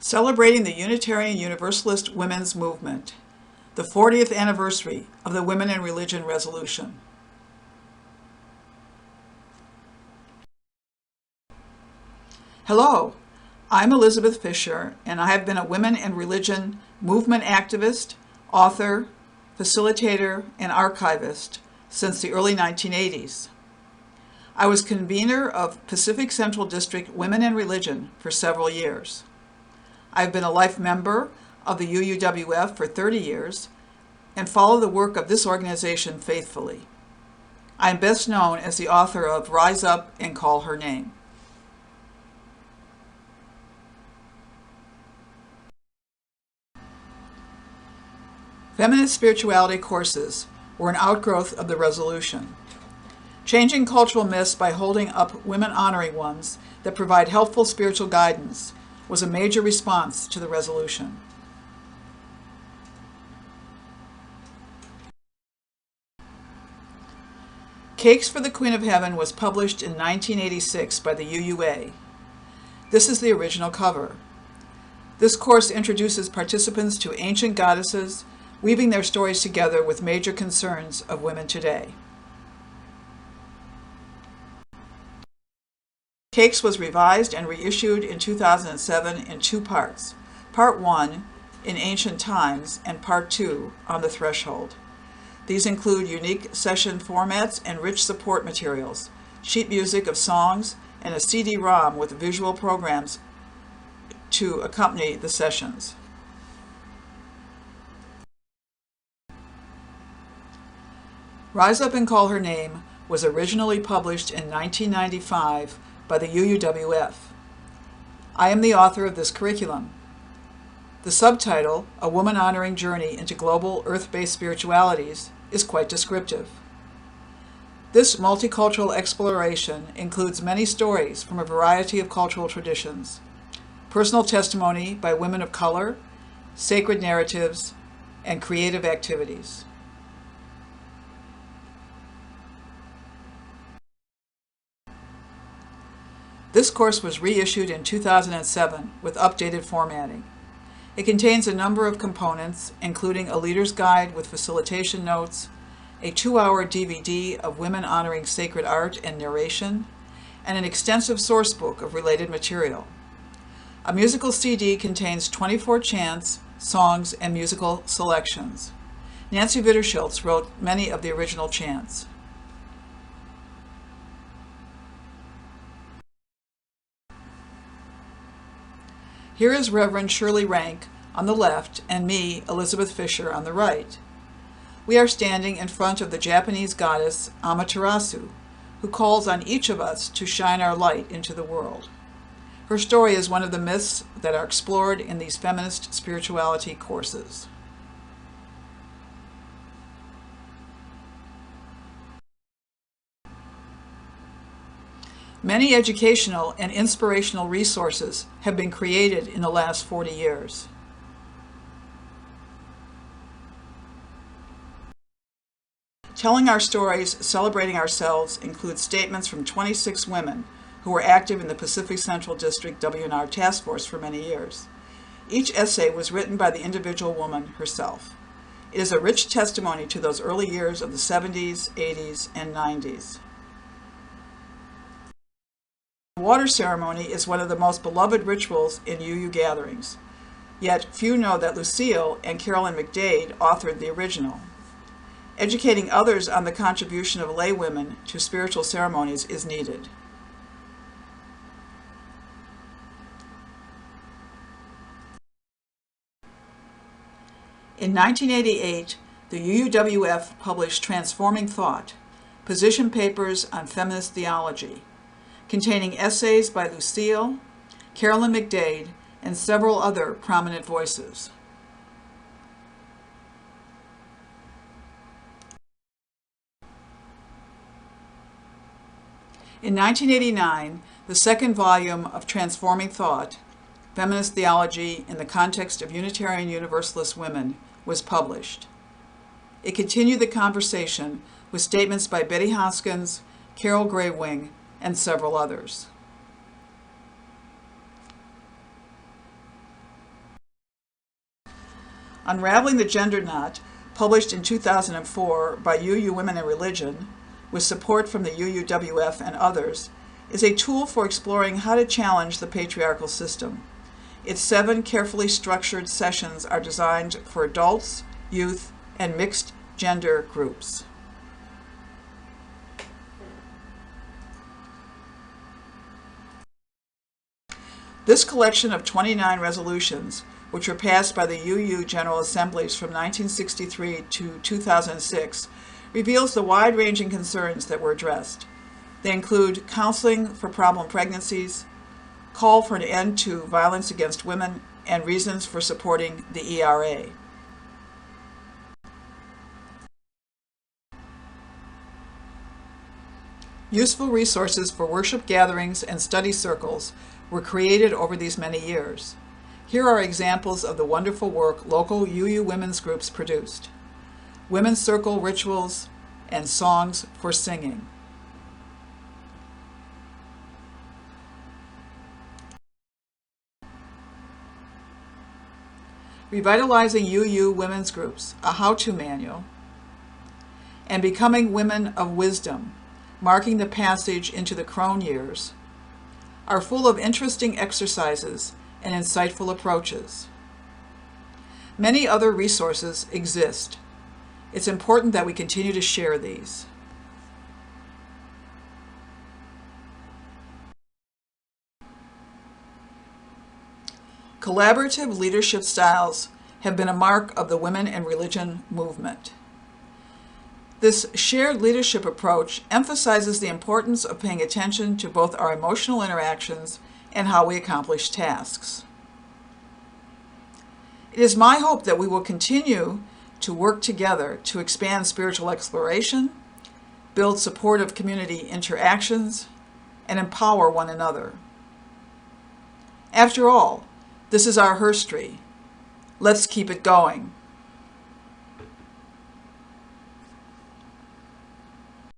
celebrating the Unitarian Universalist Women's Movement, the 40th anniversary of the Women and Religion Resolution. Hello, I'm Elizabeth Fisher, and I have been a Women and Religion movement activist, author, facilitator, and archivist since the early 1980s. I was convener of Pacific Central District Women and Religion for several years. I've been a life member of the UUWF for 30 years and follow the work of this organization faithfully. I am best known as the author of Rise Up and Call Her Name. Feminist spirituality courses were an outgrowth of the resolution. Changing cultural myths by holding up women-honoring ones that provide helpful spiritual guidance was a major response to the resolution. Cakes for the Queen of Heaven was published in 1986 by the UUA. This is the original cover. This course introduces participants to ancient goddesses, weaving their stories together with major concerns of women today. Cakes was revised and reissued in 2007 in two parts. Part 1, In Ancient Times, and Part 2, On the Threshold. These include unique session formats and rich support materials, sheet music of songs, and a CD-ROM with visual programs to accompany the sessions. Rise Up and Call Her Name was originally published in 1995 by the UUWF. I am the author of this curriculum. The subtitle, A Woman-Honoring Journey into Global Earth-Based Spiritualities, is quite descriptive. This multicultural exploration includes many stories from a variety of cultural traditions, personal testimony by women of color, sacred narratives, and creative activities. This course was reissued in 2007 with updated formatting. It contains a number of components, including a leader's guide with facilitation notes, a 2-hour DVD of women honoring sacred art and narration, and an extensive source book of related material. A musical CD contains 24 chants, songs, and musical selections. Nancy Vitterschultz wrote many of the original chants. Here is Reverend Shirley Rank on the left and me, Elizabeth Fisher, on the right. We are standing in front of the Japanese goddess Amaterasu, who calls on each of us to shine our light into the world. Her story is one of the myths that are explored in these feminist spirituality courses. Many educational and inspirational resources have been created in the last 40 years. Telling our stories, celebrating ourselves includes statements from 26 women who were active in the Pacific Central District W&R Task Force for many years. Each essay was written by the individual woman herself. It is a rich testimony to those early years of the 70s, 80s, and 90s. The water ceremony is one of the most beloved rituals in UU gatherings, yet few know that Lucille and Carolyn McDade authored the original. Educating others on the contribution of lay women to spiritual ceremonies is needed. In 1988, the UUWF published Transforming Thought, Position Papers on Feminist Theology, containing essays by Lucille, Carolyn McDade, and several other prominent voices. In 1989, the second volume of Transforming Thought, Feminist Theology in the Context of Unitarian Universalist Women, was published. It continued the conversation with statements by Betty Hoskins, Carol Graywing, and several others. Unraveling the Gender Knot, published in 2004 by UU Women in Religion, with support from the UUWF and others, is a tool for exploring how to challenge the patriarchal system. Its 7 carefully structured sessions are designed for adults, youth, and mixed gender groups. This collection of 29 resolutions, which were passed by the UU General Assemblies from 1963 to 2006, reveals the wide-ranging concerns that were addressed. They include counseling for problem pregnancies, call for an end to violence against women, and reasons for supporting the ERA. Useful resources for worship gatherings and study circles were created over these many years. Here are examples of the wonderful work local UU women's groups produced: Women's Circle Rituals and Songs for Singing. Revitalizing UU Women's Groups, a how-to manual, and Becoming Women of Wisdom, marking the passage into the crone years, are full of interesting exercises and insightful approaches. Many other resources exist. It's important that we continue to share these. Collaborative leadership styles have been a mark of the Women in Religion movement. This shared leadership approach emphasizes the importance of paying attention to both our emotional interactions and how we accomplish tasks. It is my hope that we will continue to work together to expand spiritual exploration, build supportive community interactions, and empower one another. After all, this is our herstory. Let's keep it going.